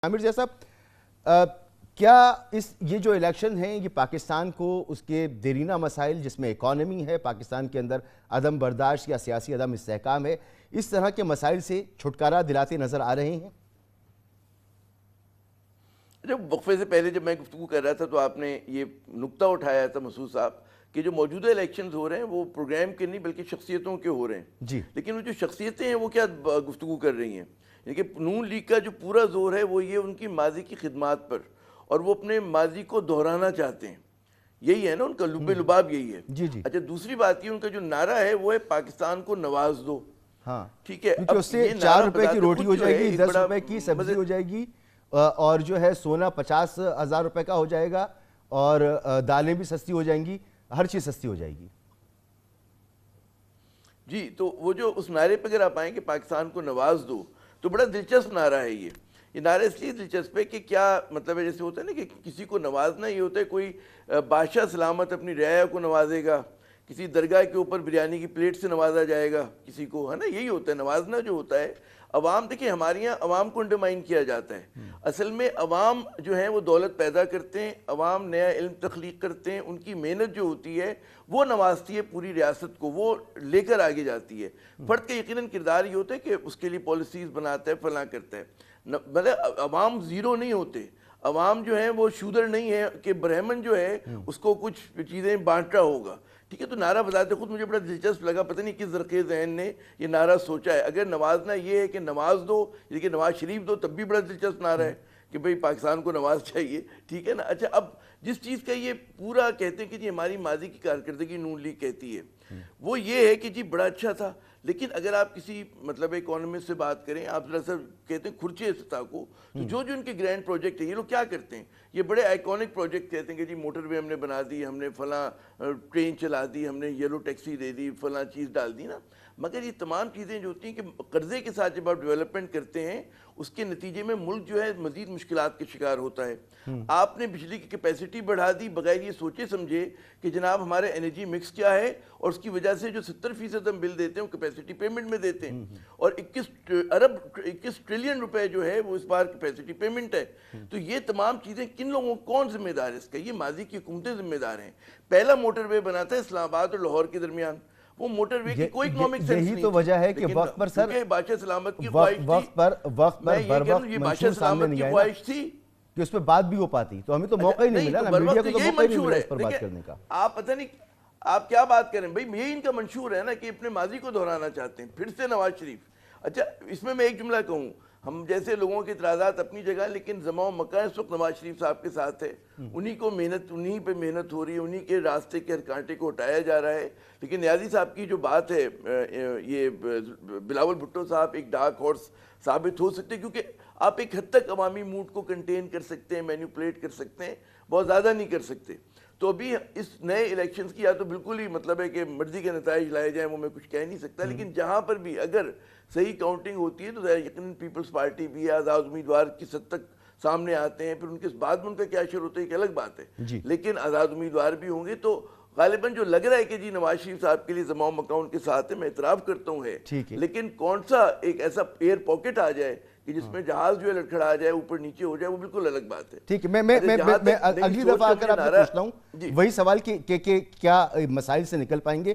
عامر صاحب، کیا یہ جو الیکشن ہیں یہ پاکستان کو اس کے دیرینہ مسائل جس میں اکانومی ہے، پاکستان کے اندر عدم برداشت یا سیاسی عدم استحکام ہے، اس طرح کے مسائل سے چھٹکارا دلاتے نظر آ رہے ہیں؟ جب وقفے سے پہلے جب میں گفتگو کر رہا تھا تو آپ نے یہ نقطہ اٹھایا تھا مسعود صاحب کہ جو موجودہ الیکشنز ہو رہے ہیں وہ پروگرام کے نہیں بلکہ شخصیتوں کے ہو رہے ہیں جی، لیکن وہ جو شخصیتیں ہیں وہ کیا گفتگو کر رہی ہیں؟ یعنی کہ نون لیگ کا جو پورا زور ہے وہ یہ ان کی ماضی کی خدمات پر، اور وہ اپنے ماضی کو دہرانا چاہتے ہیں، یہی ہے نا ان کا لب لباب، یہی ہے۔ جی جی، اچھا، دوسری بات یہ ان کا جو نعرہ ہے وہ ہے پاکستان کو نواز دو۔ ہاں ٹھیک ہے، کیونکہ اس سے 4 روپے کی روٹی ہو جائے گی، 10 روپے کی سبزی ہو جائے گی، اور جو ہے سونا 50,000 روپے کا ہو جائے گا، اور دالیں بھی سستی ہو جائیں گی، ہر چیز سستی ہو جائے گی۔ جی، تو وہ جو اس نعرے پہ اگر آپ آئیں کہ پاکستان کو نواز دو، تو بڑا دلچسپ نعرہ ہے یہ نعرہ اس لیے دلچسپ ہے کہ کیا مطلب ہے، جیسے ہوتا ہے نا کہ کسی کو نوازنا یہ ہوتا ہے کوئی بادشاہ سلامت اپنی رعایا کو نوازے گا، کسی درگاہ کے اوپر بریانی کی پلیٹ سے نوازا جائے گا کسی کو، ہے نا، یہی ہوتا ہے نوازنا جو ہوتا ہے۔ عوام، دیکھیں ہمارے یہاں عوام کو انڈرمائن کیا جاتا ہے، اصل میں عوام جو ہیں وہ دولت پیدا کرتے ہیں، عوام نیا علم تخلیق کرتے ہیں، ان کی محنت جو ہوتی ہے وہ نوازتی ہے پوری ریاست کو، وہ لے کر آگے جاتی ہے۔ فرد کا یقیناً کردار یہ ہوتا ہے کہ اس کے لیے پالیسیز بناتا ہے، فلاں کرتا ہے، مطلب عوام زیرو نہیں ہوتے، عوام جو ہیں وہ شودر نہیں ہے کہ برہمن جو ہے اس کو کچھ چیزیں بانٹ رہا ہوگا۔ ٹھیک ہے، تو نعرہ بذات خود مجھے بڑا دلچسپ لگا، پتہ نہیں کس زرخیز ذہن نے یہ نعرہ سوچا ہے۔ اگر نوازنا یہ ہے کہ نواز دو، یعنی کہ نواز شریف دو، تب بھی بڑا دلچسپ نعرہ ہے کہ بھئی پاکستان کو نواز چاہیے، ٹھیک ہے نا۔ اچھا، اب جس چیز کا یہ پورا کہتے ہیں کہ جی ہماری ماضی کی کارکردگی نون لیگ کہتی ہے، وہ یہ ہے کہ جی بڑا اچھا تھا، لیکن اگر آپ کسی مطلب اکانومسٹ سے بات کریں، آپ ذرا سا کہتے ہیں کھرچے سطح کو، تو جو ان کے گرینڈ پروجیکٹ ہیں یہ لوگ کیا کرتے ہیں؟ یہ بڑے آئیکونک پروجیکٹ کہتے ہیں کہ جی موٹر وے ہم نے بنا دی، ہم نے فلاں ٹرین چلا دی، ہم نے یلو ٹیکسی دے دی، فلاں چیز ڈال دی نا، مگر یہ تمام چیزیں جو ہوتی ہیں کہ قرضے کے ساتھ جب آپ ڈیولپمنٹ کرتے ہیں اس کے نتیجے میں ملک جو ہے مزید مشکلات کے شکار ہوتا ہے۔ آپ نے بجلی کی کیپیسٹی بڑھا دی بغیر یہ سوچے سمجھے کہ جناب ہمارا انرجی مکس کیا ہے، اور اس کی وجہ سے جو 70% ہم بل دیتے ہیں وہ کیپیسٹی پیمنٹ میں دیتے ہیں، اور 21 ٹریلین روپے جو ہے وہ اس بار کیپیسٹی پیمنٹ ہے۔ تو یہ تمام چیزیں کن لوگوں، کون ذمہ دار ہے اس کا؟ یہ ماضی کی حکومتیں ذمہ دار ہیں۔ پہلا موٹر وے بنا تھا اسلام آباد اور لاہور کے درمیان، وہ موٹر وے کی کوئی اکنامک سینس نہیں، یہی تو وجہ ہے کہ وقت پر سر بادشاہ سلامت کی خواہش تھی، وقت پر بر وقت منشور سامنے نہیں آئے خواہش تھی کہ اس پہ بات بھی ہو پاتی، تو ہمیں تو موقع ہی نہیں ملا نا، میڈیا کو تو موقع ہی نہیں ملا اس پر بات کرنے کا۔ آپ پتہ نہیں آپ کیا بات کریں بھائی، یہی ان کا منشور ہے نا کہ اپنے ماضی کو دہرانا چاہتے ہیں، پھر سے نواز شریف۔ اچھا، اس میں ایک جملہ کہوں، ہم جیسے لوگوں کے اعتراضات اپنی جگہ، لیکن زماں و مکان اس وقت نواز شریف صاحب کے ساتھ ہے، انہی کو محنت، انہی پہ محنت ہو رہی ہے، انہی کے راستے کے ہر کانٹے کو ہٹایا جا رہا ہے۔ لیکن نیازی صاحب کی جو بات ہے، یہ بلاول بھٹو صاحب ایک ڈارک ہارس ثابت ہو سکتے ہیں، کیونکہ آپ ایک حد تک عوامی موڈ کو کنٹین کر سکتے ہیں، مینیپولیٹ کر سکتے ہیں، بہت زیادہ نہیں کر سکتے۔ تو ابھی اس نئے الیکشنز کی یا تو بالکل ہی مطلب ہے کہ مرضی کے نتائج لائے جائیں، وہ میں کچھ کہہ نہیں سکتا، لیکن جہاں پر بھی اگر صحیح کاؤنٹنگ ہوتی ہے تو یقیناً پیپلز پارٹی بھی ہے، آزاد امیدوار کس حد تک سامنے آتے ہیں، پھر ان کے بعد میں ان کا کیا اشر ہوتا ہے ایک الگ بات ہے، لیکن آزاد امیدوار بھی ہوں گے، تو غالباً جو لگ رہا ہے کہ جی نواز شریف صاحب کے لیے زماں و مکان کے ساتھ ہے، میں اعتراف کرتا ہوں ہے، لیکن کون سا ایک ایسا ایئر پاکٹ آ جائے کہ جس میں جہاز جو ہے لڑکھڑا آ جائے، اوپر نیچے ہو جائے، وہ بالکل الگ بات ہے۔ ٹھیک ہے، میں اگلی دفعہ اگر آپ سے پوچھتا ہوں وہی سوال کہ کیا مسائل سے نکل پائیں گے۔